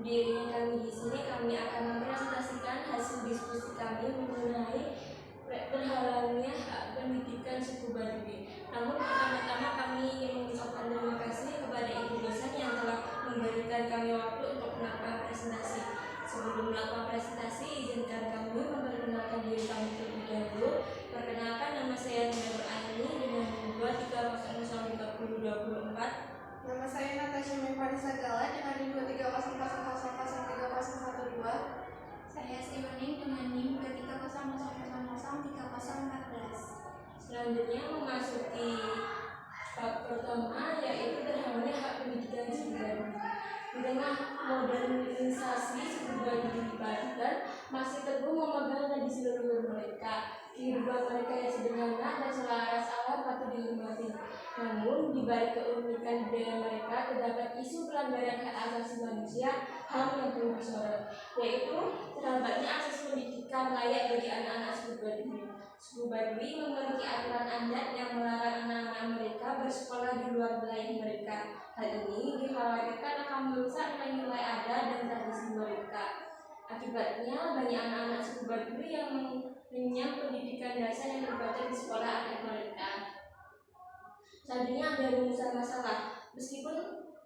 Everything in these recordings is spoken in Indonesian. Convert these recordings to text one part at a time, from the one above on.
Berdirinya kami di sini, kami akan mempresentasikan hasil diskusi kami mengenai berhalangnya hak pendidikan suku Baduy. Namun pertama-tama kami ingin mengucapkan terima kasih kepada ibu dosen yang telah memberikan kami waktu untuk melakukan presentasi. Sebelum melakukan presentasi, izinkan kami memperkenalkan diri kami terlebih dahulu. Perkenalkan, nama saya Nurul Aini dengan nomor 230032024. Nama saya Natasha Mevanisa Gala dengan NIM 230000030112. Saya Stevening dengan NIM 2300003014. Selanjutnya memasuki bab pertama, yaitu terhambatnya hak pendidikan suku Baduy. Di tengah modernisasi, suku Baduy di Banten masih teguh memegang tradisi leluhur mereka. Kehidupan mereka yang sederhana dan selaras alam patut dihormati. Namun, di balik keunikan budaya mereka terdapat isu pelanggaran hak asasi manusia, HAM yang perlu disorot, yaitu terhambatnya akses pendidikan layak bagi anak-anak suku Baduy. Suku Baduy memiliki aturan adat yang melarang anak-anak mereka bersekolah di luar wilayah mereka. Hal ini dikhawatirkan akan merusak nilai-nilai adat dan tradisi mereka. Akibatnya, banyak anak-anak suku Baduy yang mengenyam pendidikan dasar yang terbaca di sekolah adat mereka. Selanjutnya ada rumusan masalah. Meskipun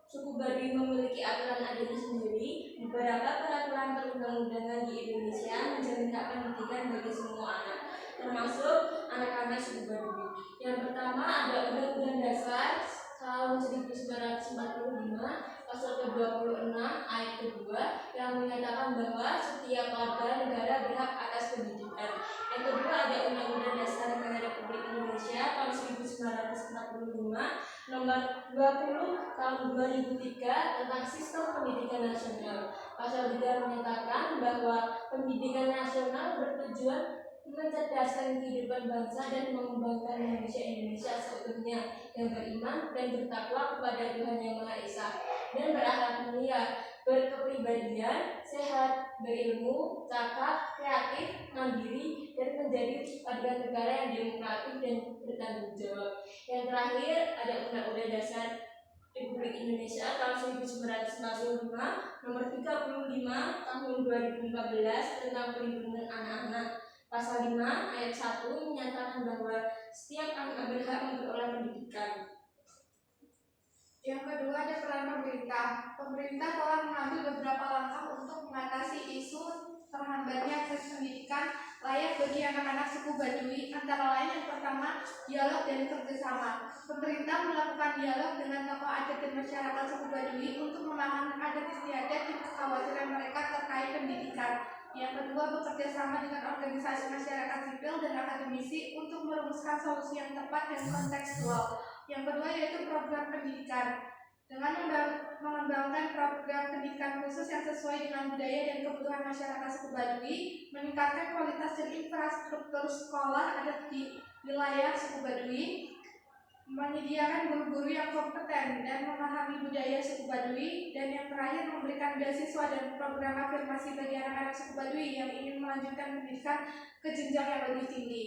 suku Baduy memiliki aturan adatnya sendiri, beberapa peraturan perundang-undangan di Indonesia menjamin hak pendidikan bagi semua anak, termasuk anak-anak suku Baduy. Yang pertama ada Undang-Undang Dasar tahun 1945 pasal ke-26 ayat kedua yang menyatakan bahwa setiap warga negara berhak atas pendidikan. Yang kedua ada Undang-Undang Dasar Negara Republik Indonesia tahun 1945 nomor 20 tahun 2003 tentang sistem pendidikan nasional. Pasal 3 menyatakan bahwa pendidikan nasional bertujuan mencerdaskan kehidupan bangsa dan mengembangkan manusia Indonesia seutuhnya yang beriman dan bertakwa kepada Tuhan Yang Maha Esa dan berakhlak mulia, berkepribadian, sehat, berilmu, cakap, kreatif, mandiri, dan menjadi warga negara yang demokratis dan bertanggung jawab. Yang terakhir ada Undang-Undang Dasar Republik Indonesia tahun 1945 nomor 35 tahun 2014 tentang perlindungan anak-anak. Pasal 5 ayat 1 menyatakan bahwa setiap anak berhak memperoleh pendidikan. Yang kedua ada peran pemerintah. Pemerintah telah mengambil beberapa langkah untuk mengatasi isu terhambatnya akses pendidikan layak bagi anak-anak suku Baduy. Antara lain yang pertama, dialog dan kerjasama. Pemerintah melakukan dialog dengan tokoh adat dan masyarakat suku Baduy untuk memahami adat istiadat dan kekhawatiran mereka terkait pendidikan. Yang kedua, bekerja sama dengan organisasi masyarakat sipil dan akademisi untuk merumuskan solusi yang tepat dan kontekstual. Yang kedua yaitu program pendidikan. Dengan mengembangkan program pendidikan khusus yang sesuai dengan budaya dan kebutuhan masyarakat suku Baduy, meningkatkan kualitas dan infrastruktur sekolah adat di wilayah suku Baduy, menyediakan guru-guru yang kompeten dan memahami budaya suku Baduy, dan yang terakhir memberikan beasiswa dan program afirmasi bagi anak-anak suku Baduy yang ingin melanjutkan pendidikan ke jenjang yang lebih tinggi.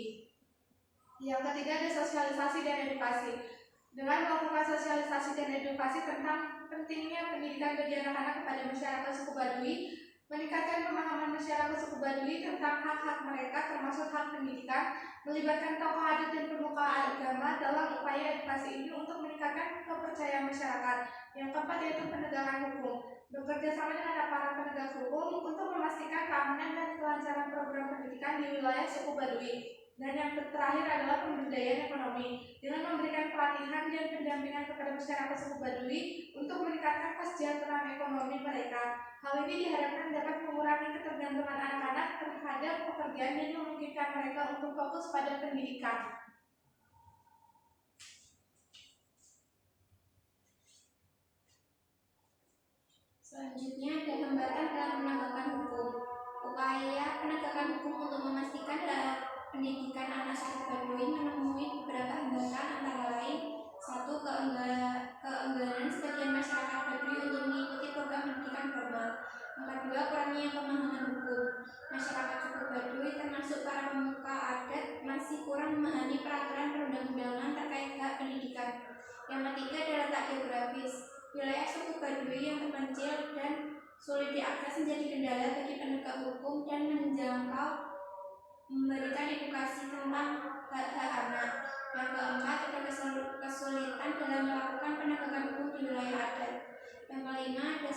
Yang ketiga ada sosialisasi dan edukasi. Dengan melakukan sosialisasi dan edukasi tentang pentingnya pendidikan bagi anak-anak kepada masyarakat suku Baduy, meningkatkan pemahaman masyarakat suku Baduy tentang hak-hak mereka termasuk hak pendidikan, melibatkan tokoh adat dan pemuka agama dalam upaya edukasi ini untuk meningkatkan kepercayaan masyarakat. Yang keempat yaitu penegakan hukum. Bekerja sama dengan aparat penegak hukum untuk memastikan keamanan dan kelancaran program pendidikan di wilayah suku Baduy. Dan yang terakhir adalah pemberdayaan ekonomi dengan memberikan pelatihan dan pendampingan kepada masyarakat suku Baduy untuk meningkatkan kesejahteraan ekonomi mereka. Hal ini diharapkan dapat mengurangi ketergantungan anak-anak terhadap pekerjaan dan memungkinkan mereka untuk fokus pada pendidikan. Selanjutnya ada hambatan dalam penegakan hukum. Upaya penegakan hukum untuk memastikan pendidikan anak suku Baduy menemui beberapa hambatan, antara lain 1. Keengganan sebagian masyarakat Baduy untuk mengikuti program pendidikan formal. Yang kedua, kurangnya pemahaman hukum. Masyarakat suku Baduy termasuk para pemuka adat masih kurang memahami peraturan perundang-undangan terkait hak pendidikan. Yang ketiga adalah letak geografis. Wilayah suku Baduy yang terpencil dan sulit diakses menjadi kendala bagi penegak hukum dan memberikan edukasi tentang hak-hak anak. Yang keempat, ada kesulitan dalam melakukan penegakan hukum di wilayah adat. Yang kelima, ada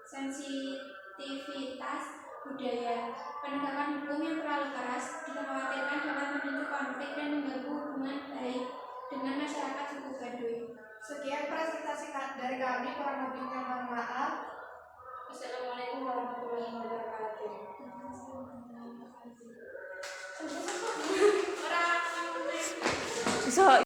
sensitivitas budaya. Penegakan hukum yang terlalu keras dikhawatirkan dapat memicu konflik dan mengganggu hubungan baik dengan masyarakat suku Baduy. Sekian presentasi dari kami, kurang lebihnya mohon maaf. Assalamualaikum warahmatullahi wabarakatuh. Orang